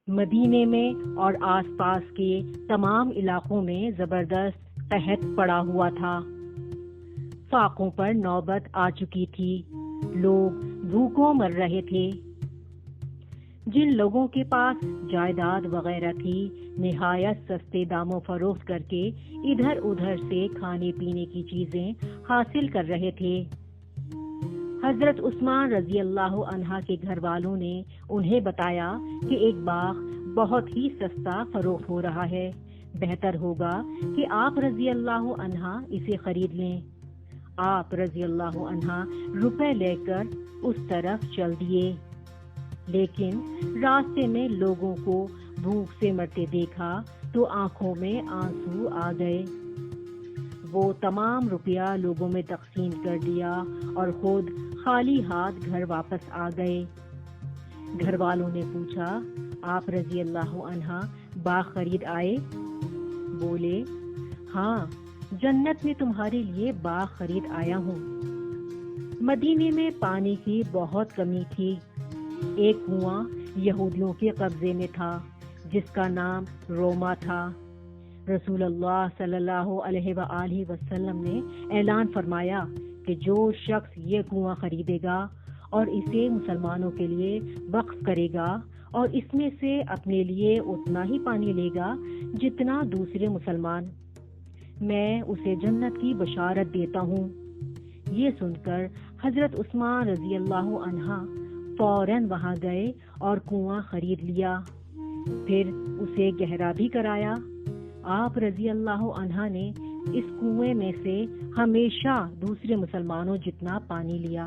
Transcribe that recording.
مدینے میں اور آس پاس کے تمام علاقوں میں زبردست قحط پڑا ہوا تھا۔ فاقوں پر نوبت آ چکی تھی، لوگ بھوکوں مر رہے تھے۔ جن لوگوں کے پاس جائیداد وغیرہ تھی، نہایت سستے داموں فروخت کر کے ادھر ادھر سے کھانے پینے کی چیزیں حاصل کر رہے تھے۔ حضرت عثمان رضی اللہ عنہ کے گھر والوں نے انہیں بتایا کہ ایک باغ بہت ہی سستا فروخت ہو رہا ہے، بہتر ہوگا کہ آپ رضی اللہ عنہ اسے خرید لیں۔ آپ رضی اللہ عنہ روپے لے کر اس طرف چل دیے، لیکن راستے میں لوگوں کو بھوک سے مرتے دیکھا تو آنکھوں میں آنسو آ گئے۔ وہ تمام روپیہ لوگوں میں تقسیم کر دیا اور خود خالی ہاتھ گھر واپس آ گئے۔ گھر والوں نے پوچھا، آپ رضی اللہ عنہ باغ خرید آئے؟ بولے، ہاں، جنت میں تمہارے لیے باغ خرید آیا ہوں۔ مدینے میں پانی کی بہت کمی تھی۔ ایک کنواں یہودیوں کے قبضے میں تھا جس کا نام روما تھا۔ رسول اللہ صلی اللہ علیہ وآلہ وسلم نے اعلان فرمایا کہ جو شخص یہ کنواں خریدے گا اور اسے مسلمانوں کے لیے وقف کرے گا اور اس میں سے اپنے لیے اتنا ہی پانی لے گا جتنا دوسرے مسلمان، میں اسے جنت کی بشارت دیتا ہوں۔ یہ سن کر حضرت عثمان رضی اللہ عنہ فوراً وہاں گئے اور کنواں خرید لیا، پھر اسے گہرا بھی کرایا۔ آپ رضی اللہ عنہ نے اس کنویں میں سے ہمیشہ دوسرے مسلمانوں جتنا پانی لیا۔